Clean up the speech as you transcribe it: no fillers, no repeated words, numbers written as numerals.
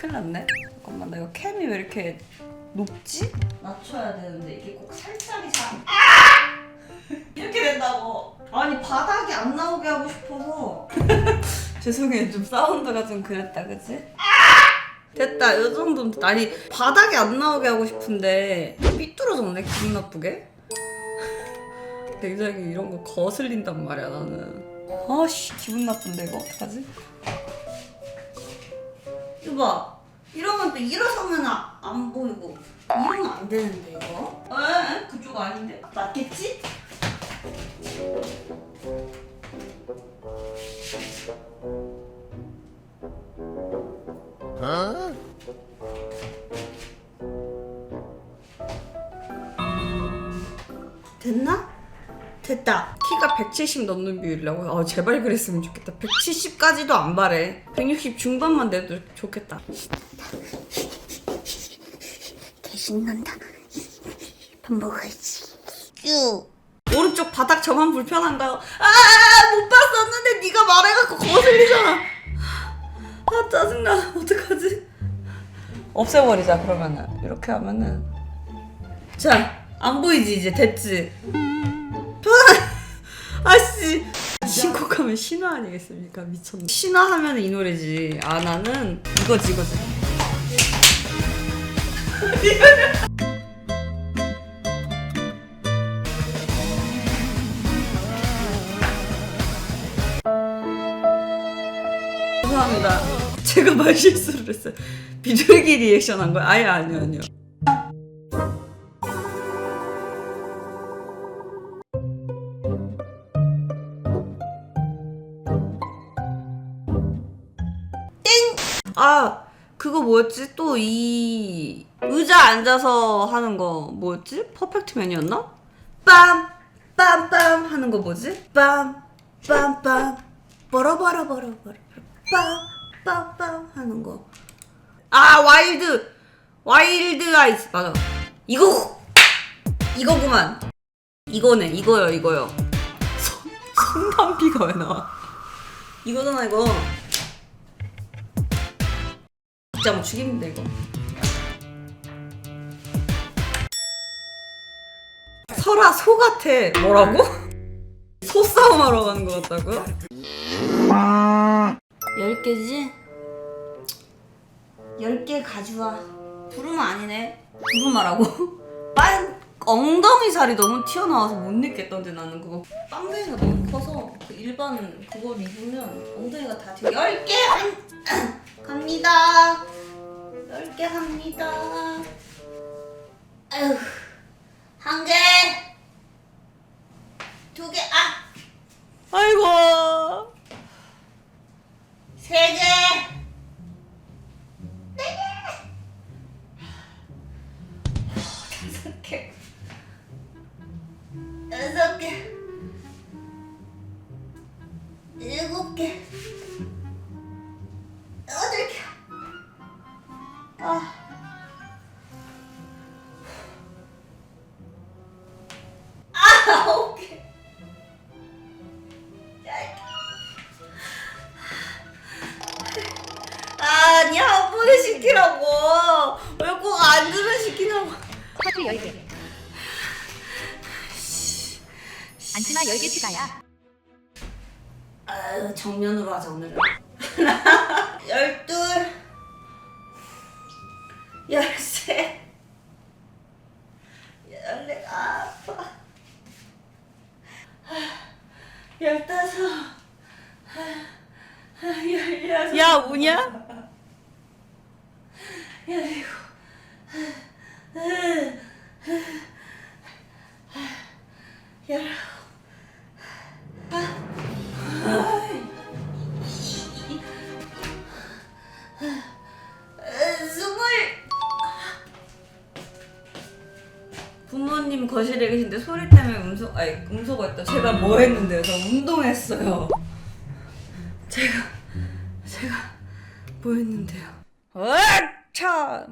큰일 났네. 잠깐만, 나 이거 캠이 왜 이렇게 높지? 낮춰야 되는데 이게 꼭 살짝이 잘 이렇게 된다고. 아니 바닥이 안 나오게 하고 싶어서 죄송해요. 좀 사운드가 좀 그랬다, 그치? 됐다. 이 정도면. 아니 바닥이 안 나오게 하고 싶은데 삐뚤어졌네, 기분 나쁘게. 굉장히 이런 거 거슬린단 말이야, 나는. 아씨, 기분 나쁜데 이거 어떡하지? 이거 봐. 이러면 또 일어서면 안 보이고 이러면 안 되는데 이거? 에? 그쪽 아닌데? 맞겠지? 됐나? 됐다. 키가 170 넘는 비율이라고. 아 제발 그랬으면 좋겠다. 170까지도 안 바래. 160 중반만 돼도 좋겠다. 신난다. 밥 먹어야지. 큐. 오른쪽 바닥 저만 불편한가요? 못 봤었는데 네가 말해갖고 거슬리잖아. 아 짜증나. 어떡하지? 없애버리자 그러면은. 이렇게 하면은. 자, 안 보이지 이제? 됐지? 아씨, 신곡하면 신화 아니겠습니까? 미쳤네. 신화 하면 이 노래지. 아 나는 이거지. 죄송합니다. 제가 말실수를 했어요. 비둘기 리액션 한 거야? 아니요. 아, 그거 뭐였지? 또 이 의자 앉아서 하는 거 뭐였지? 퍼펙트맨이었나? 빰! 빰빰 하는 거 뭐지? 빰! 빰빰 버러버러버러버러 빰! 빰빰 하는 거. 아, 와일드 아이즈. 맞아. 이거구만. 이거요. 성담비가 왜 나와? 이거잖아, 이거. 진짜 뭐 죽이는데 이거. 설아 소 같아. 뭐라고? 소싸움 하러 가는 거 같다고요? 10개지? 10개 가져와. 부르마 아니네. 부르마라고? 엉덩이 살이 너무 튀어나와서 못 입겠던데. 나는 그거 빵댕이가 너무 커서 그 일반 그걸 입으면 엉덩이가 다 튀어. 10개 갑니다. 10개 합니다. 아휴. 1개, 2개, 아이고. 3개, 4개, 5개, 7개, 8개. 오케이. 아니 한 번에 시키라고. 왜 꼭 앉으면 시키냐고. 하트 10개. 안치마 10개 추가야. 아유, 정면으로 하자 오늘은. 하나, 12, 13, 14. 아파. 15. 16. 야, 우냐? 17. 부모님 거실에 계신데 소리 때문에 음소거 했다. 제가 뭐 했는데요? 저 운동했어요. 제가 뭐 했는데요? 으차!